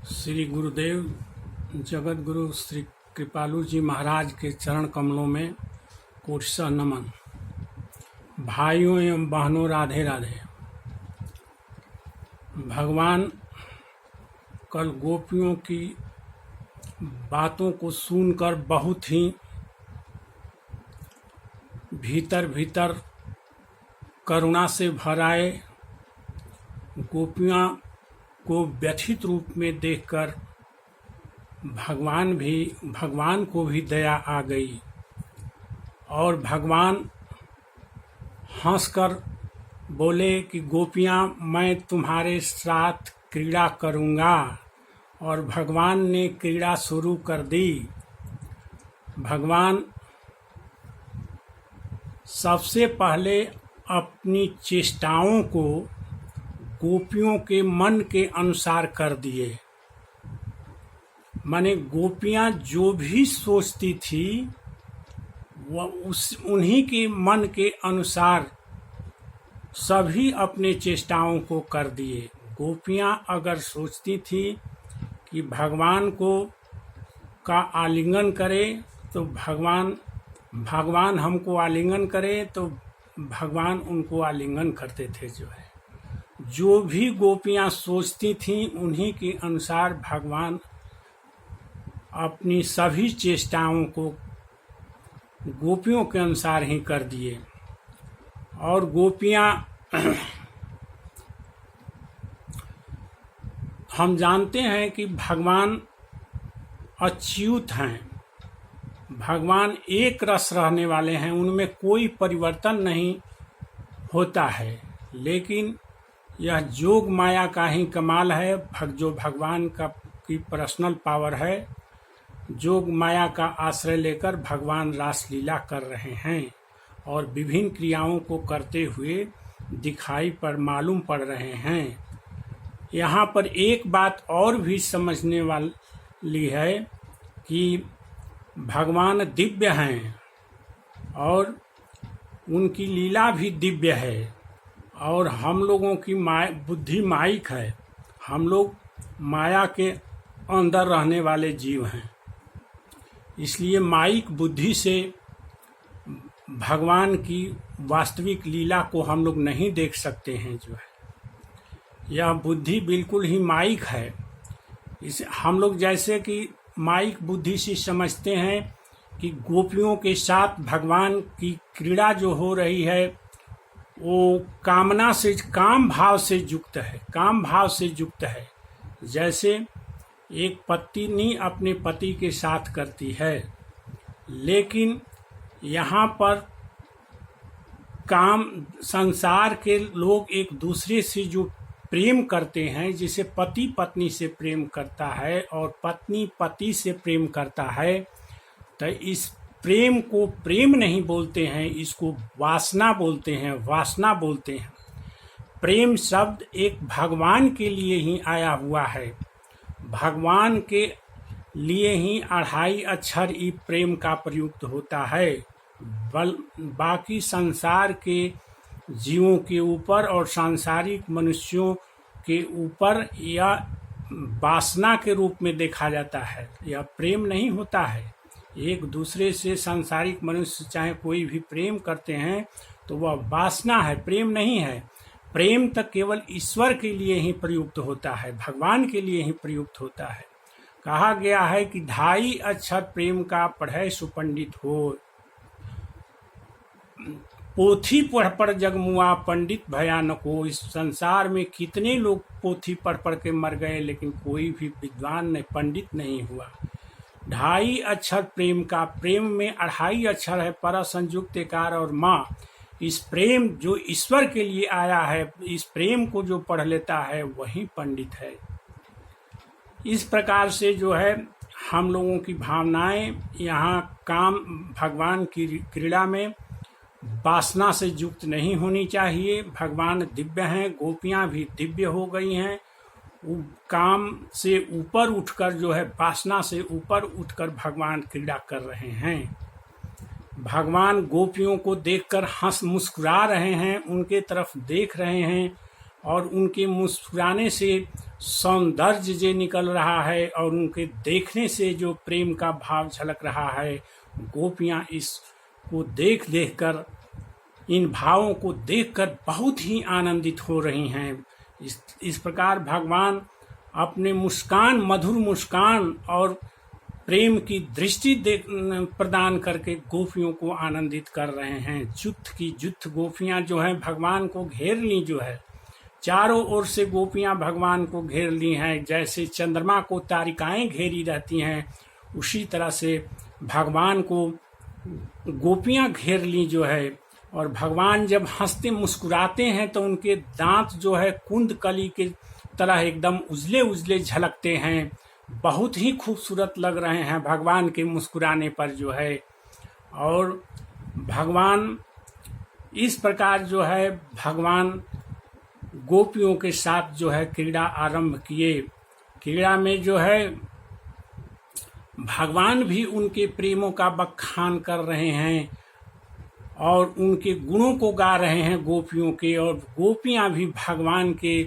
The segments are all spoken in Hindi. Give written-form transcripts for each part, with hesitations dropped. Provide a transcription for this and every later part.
श्री गुरुदेव जगत गुरु श्री कृपालु जी महाराज के चरण कमलों में कोटि नमन। भाइयों एवं बहनों, राधे राधे। भगवान कल गोपियों की बातों को सुनकर बहुत ही भीतर भीतर करुणा से भर आए। गोपियाँ को व्यथित रूप में देखकर भगवान को भी दया आ गई और भगवान हंसकर बोले कि गोपियाँ, मैं तुम्हारे साथ क्रीड़ा करूँगा। और भगवान ने क्रीड़ा शुरू कर दी। भगवान सबसे पहले अपनी चेष्टाओं को गोपियों के मन के अनुसार कर दिए। माने गोपियाँ जो भी सोचती थी वह उन्हीं के मन के अनुसार सभी अपने चेष्टाओं को कर दिए। गोपियाँ अगर सोचती थी कि भगवान का आलिंगन करे तो भगवान हमको आलिंगन करे, तो भगवान उनको आलिंगन करते थे। जो भी गोपियाँ सोचती थीं उन्हीं के अनुसार भगवान अपनी सभी चेष्टाओं को गोपियों के अनुसार ही कर दिए। और गोपियाँ हम जानते हैं कि भगवान अच्युत हैं, भगवान एक रस रहने वाले हैं, उनमें कोई परिवर्तन नहीं होता है। लेकिन यह जोग माया का ही कमाल है, जो भगवान की पर्सनल पावर है। जोग माया का आश्रय लेकर भगवान रासलीला कर रहे हैं और विभिन्न क्रियाओं को करते हुए दिखाई मालूम पड़ रहे हैं। यहाँ पर एक बात और भी समझने वाली है कि भगवान दिव्य हैं और उनकी लीला भी दिव्य है। और हम लोगों की बुद्धि माइक है, हम लोग माया के अंदर रहने वाले जीव हैं। इसलिए माइक बुद्धि से भगवान की वास्तविक लीला को हम लोग नहीं देख सकते हैं। यह बुद्धि बिल्कुल ही माइक है। इसे हम लोग जैसे कि माइक बुद्धि से समझते हैं कि गोपियों के साथ भगवान की क्रीड़ा जो हो रही है वो काम भाव से युक्त है। जैसे एक पत्नी अपने पति के साथ करती है, लेकिन यहाँ पर संसार के लोग एक दूसरे से जो प्रेम करते हैं, जिसे पति पत्नी से प्रेम करता है और पत्नी पति से प्रेम करता है, तो इस प्रेम को प्रेम नहीं बोलते हैं, इसको वासना बोलते हैं। प्रेम शब्द एक भगवान के लिए ही आया हुआ है। भगवान के लिए ही 2.5 अक्षर ई प्रेम का प्रयुक्त होता है। बाकी संसार के जीवों के ऊपर और सांसारिक मनुष्यों के ऊपर यह वासना के रूप में देखा जाता है। यह प्रेम नहीं होता है। एक दूसरे से सांसारिक मनुष्य चाहे कोई भी प्रेम करते हैं तो वह वासना है, प्रेम नहीं है। प्रेम तक केवल ईश्वर के लिए ही प्रयुक्त होता है, भगवान के लिए ही प्रयुक्त होता है। कहा गया है कि 2.5 अक्षर प्रेम का पढ़े सुपंडित हो। पोथी पढ़ जगमुआ पंडित भयानक हो। इस संसार में कितने लोग पोथी पढ़ के मर गए, लेकिन कोई भी विद्वान नहीं, पंडित नहीं हुआ। 2.5 अक्षर प्रेम का, प्रेम में 2.5 अक्षर है, पर संयुक्त एकार और माँ। इस प्रेम जो ईश्वर के लिए आया है, इस प्रेम को जो पढ़ लेता है वही पंडित है। इस प्रकार से हम लोगों की भावनाएं यहाँ भगवान की क्रीड़ा में वासना से युक्त नहीं होनी चाहिए। भगवान दिव्य हैं, गोपियाँ भी दिव्य हो गई हैं। काम से ऊपर उठकर वासना से ऊपर उठकर भगवान क्रीड़ा कर रहे हैं। भगवान गोपियों को देखकर मुस्कुरा रहे हैं, उनके तरफ देख रहे हैं और उनके मुस्कुराने से सौंदर्य जो निकल रहा है और उनके देखने से जो प्रेम का भाव झलक रहा है, गोपियां इसको देख देख कर, इन भावों को देखकर बहुत ही आनंदित हो रही हैं। इस प्रकार भगवान अपने मुस्कान, मधुर मुस्कान और प्रेम की दृष्टि प्रदान करके गोपियों को आनंदित कर रहे हैं। जुत्थ की जुत्थ गोपियां जो हैं भगवान को घेर ली, जो है चारों ओर से गोपियां भगवान को घेर ली हैं। जैसे चंद्रमा को तारिकाएं घेरी रहती हैं, उसी तरह से भगवान को गोपियां घेर ली जो है। और भगवान जब हंसते मुस्कुराते हैं तो उनके दांत जो है कुंद कली के तरह एकदम उजले उजले झलकते हैं। बहुत ही खूबसूरत लग रहे हैं भगवान के मुस्कुराने पर जो है। और भगवान इस प्रकार जो है, भगवान गोपियों के साथ जो है क्रीड़ा आरंभ किए। क्रीड़ा में जो है भगवान भी उनके प्रेमों का बखान कर रहे हैं और उनके गुणों को गा रहे हैं गोपियों के, और गोपियां भी भगवान के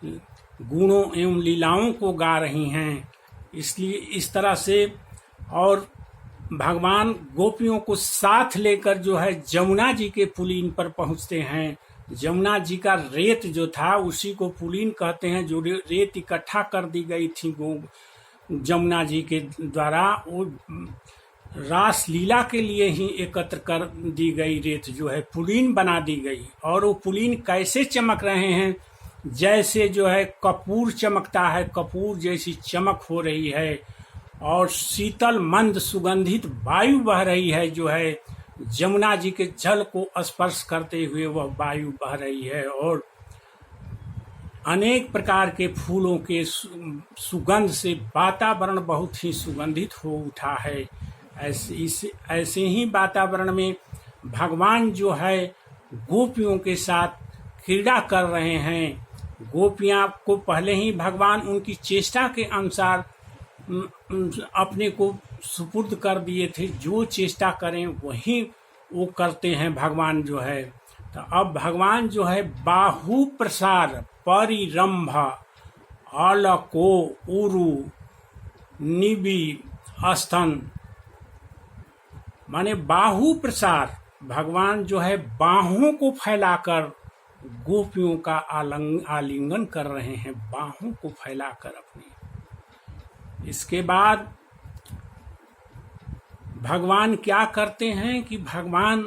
गुणों एवं लीलाओं को गा रही हैं। इसलिए इस तरह से, और भगवान गोपियों को साथ लेकर जो है जमुना जी के पुलीन पर पहुंचते हैं। जमुना जी का रेत जो था उसी को पुलीन कहते हैं, जो रेत इकट्ठा कर दी गई थी जमुना जी के द्वारा, वो रास लीला के लिए ही एकत्र कर दी गई रेत जो है पुलीन बना दी गई। और वो पुलीन कैसे चमक रहे हैं, जैसे जो है कपूर चमकता है, कपूर जैसी चमक हो रही है। और शीतल मंद सुगंधित वायु बह रही है जो है, जमुना जी के जल को स्पर्श करते हुए वह वायु बह रही है। और अनेक प्रकार के फूलों के सुगंध से वातावरण बहुत ही सुगंधित हो उठा है। ऐसे ही वातावरण में भगवान जो है गोपियों के साथ क्रीड़ा कर रहे हैं। गोपियां को पहले ही भगवान उनकी चेष्टा के अनुसार अपने को सुपुर्द कर दिए थे, जो चेष्टा करें वही वो करते हैं भगवान जो है। तो अब भगवान जो है बाहु प्रसार परिरंभ अलको उरु निबि स्तन, माने बाहु प्रसार, भगवान जो है बाहों को फैलाकर गोपियों का आलिंगन कर रहे हैं, बाहों को फैलाकर अपनी। इसके बाद भगवान क्या करते हैं कि भगवान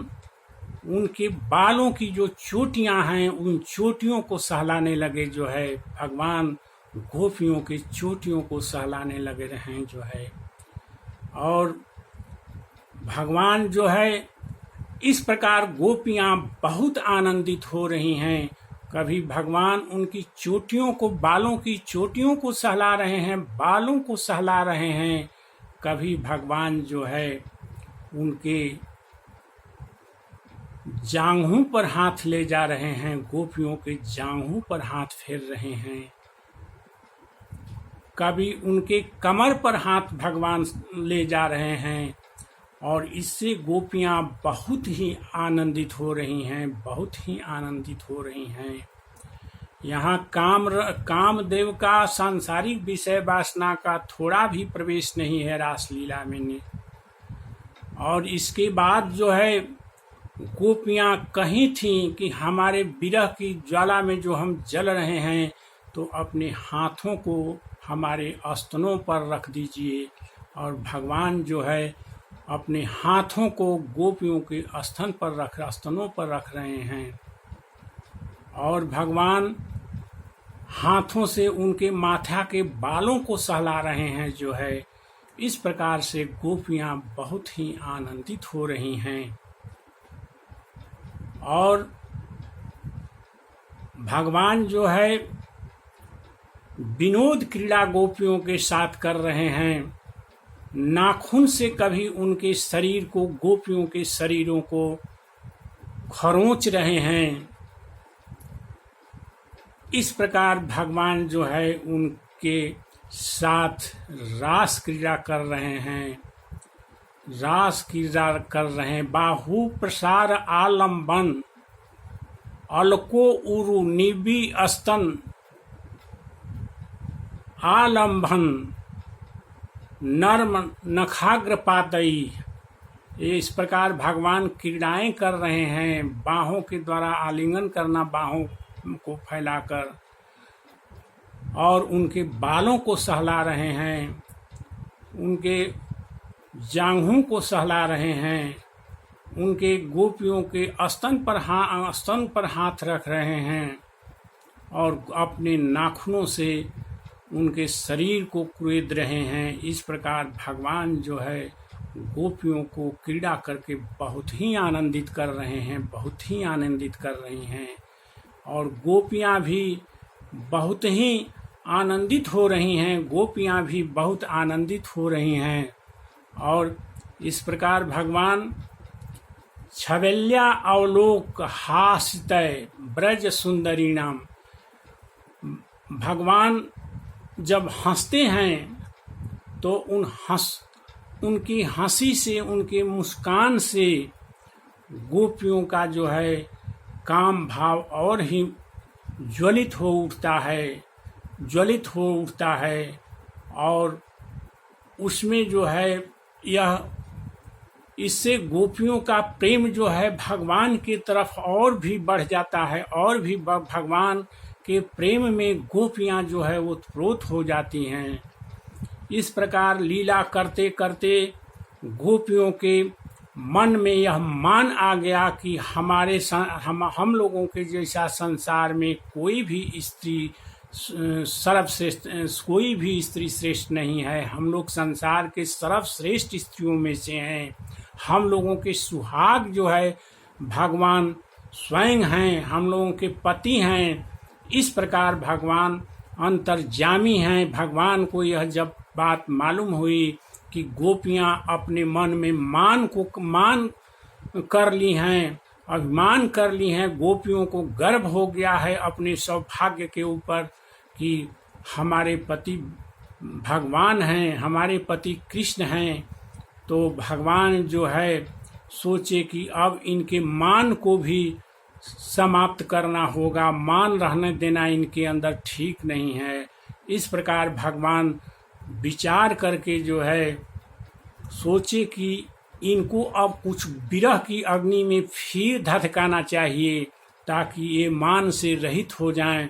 उनके बालों की जो चोटियां हैं उन चोटियों को सहलाने लगे जो है। भगवान गोपियों की चोटियों को सहलाने लगे रहे जो है। और भगवान जो है इस प्रकार गोपियां बहुत आनंदित हो रही हैं। कभी भगवान उनकी चोटियों को, बालों की चोटियों को सहला रहे हैं, बालों को सहला रहे हैं। कभी भगवान जो है उनके जांघों पर हाथ ले जा रहे हैं, गोपियों के जांघों पर हाथ फेर रहे हैं। कभी उनके कमर पर हाथ भगवान ले जा रहे हैं। और इससे गोपियां बहुत ही आनंदित हो रही हैं, बहुत ही आनंदित हो रही हैं। यहाँ कामदेव का सांसारिक विषय वासना का थोड़ा भी प्रवेश नहीं है रासलीला में। और इसके बाद जो है गोपियां कहीं थीं कि हमारे विरह की ज्वाला में जो हम जल रहे हैं, तो अपने हाथों को हमारे स्तनों पर रख दीजिए। और भगवान जो है अपने हाथों को गोपियों के स्तनों पर रख रहे हैं। और भगवान हाथों से उनके माथा के बालों को सहला रहे हैं जो है। इस प्रकार से गोपियां बहुत ही आनंदित हो रही हैं। और भगवान जो है विनोद क्रीड़ा गोपियों के साथ कर रहे हैं। नाखून से कभी उनके शरीर को, गोपियों के शरीरों को खरोंच रहे हैं। इस प्रकार भगवान जो है उनके साथ रास क्रीड़ा कर रहे हैं, रास क्रीड़ा कर रहे हैं। बाहु प्रसार आलम्बन अलको उरु निबि स्तन, आलम्भन नर्म नखाग्रपातई। इस प्रकार भगवान क्रीड़ाएं कर रहे हैं, बाहों के द्वारा आलिंगन करना, बाहों को फैलाकर, और उनके बालों को सहला रहे हैं, उनके जांघों को सहला रहे हैं, उनके गोपियों के स्तन पर हाथ रख रहे हैं और अपने नाखूनों से उनके शरीर को कुरेद रहे हैं। इस प्रकार भगवान जो है गोपियों को क्रीड़ा करके बहुत ही आनंदित कर रहे हैं, बहुत ही आनंदित कर रही हैं, और गोपियां भी बहुत ही आनंदित हो रही हैं, गोपियां भी बहुत आनंदित हो रही हैं। और इस प्रकार भगवान छवेल्या अवलोक हास्यतय ब्रज सुंदरी नाम, भगवान जब हंसते हैं तो उनकी हंसी से, उनके मुस्कान से गोपियों का जो है काम भाव और ही ज्वलित हो उठता है, और उसमें जो है इससे गोपियों का प्रेम जो है भगवान की तरफ और भी बढ़ जाता है, और भी भगवान के प्रेम में गोपियां जो है वो ओतप्रोत हो जाती हैं। इस प्रकार लीला करते करते गोपियों के मन में यह मान आ गया कि हम लोगों के जैसा संसार में कोई भी स्त्री सर्वश्रेष्ठ, कोई भी स्त्री श्रेष्ठ नहीं है। हम लोग संसार के सर्वश्रेष्ठ स्त्रियों में से हैं। हम लोगों के सुहाग जो है भगवान स्वयं हैं, हम लोगों के पति हैं। इस प्रकार भगवान अंतर्यामी हैं। भगवान को यह जब बात मालूम हुई कि गोपियां अपने मन में मान कर ली हैं, अभिमान कर ली हैं, गोपियों को गर्व हो गया है अपने सौभाग्य के ऊपर कि हमारे पति भगवान हैं, हमारे पति कृष्ण हैं, तो भगवान जो है सोचे कि अब इनके मान को भी समाप्त करना होगा, मान रहने देना इनके अंदर ठीक नहीं है। इस प्रकार भगवान विचार करके जो है सोचे कि इनको अब कुछ विरह की अग्नि में फिर धधकाना चाहिए ताकि ये मान से रहित हो जाएं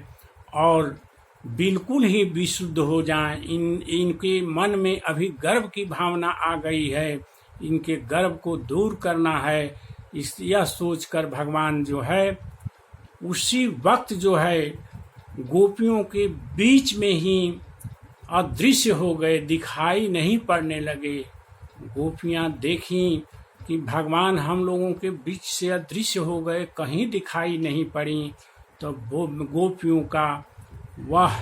और बिल्कुल ही विशुद्ध हो जाएं। इनके मन में अभी गर्व की भावना आ गई है, इनके गर्व को दूर करना है। यह सोचकर भगवान जो है उसी वक्त जो है गोपियों के बीच में ही अदृश्य हो गए, दिखाई नहीं पड़ने लगे। गोपियां देखी कि भगवान हम लोगों के बीच से अदृश्य हो गए, कहीं दिखाई नहीं पड़ी। तो गोपियों का वह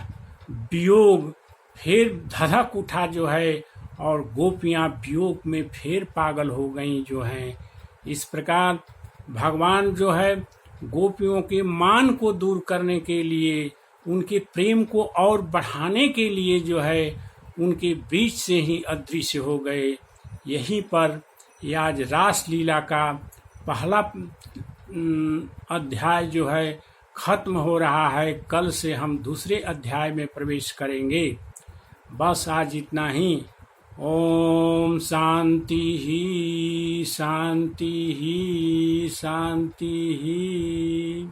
वियोग फिर धधक उठा जो है, और गोपियां वियोग में फिर पागल हो गईं जो हैं। इस प्रकार भगवान जो है गोपियों के मान को दूर करने के लिए, उनके प्रेम को और बढ़ाने के लिए जो है उनके बीच से ही अदृश्य हो गए। यहीं पर आज रास लीला का पहला अध्याय जो है खत्म हो रहा है। कल से हम दूसरे अध्याय में प्रवेश करेंगे। बस आज इतना ही। ओम शांति ही शांति ही शांति ही।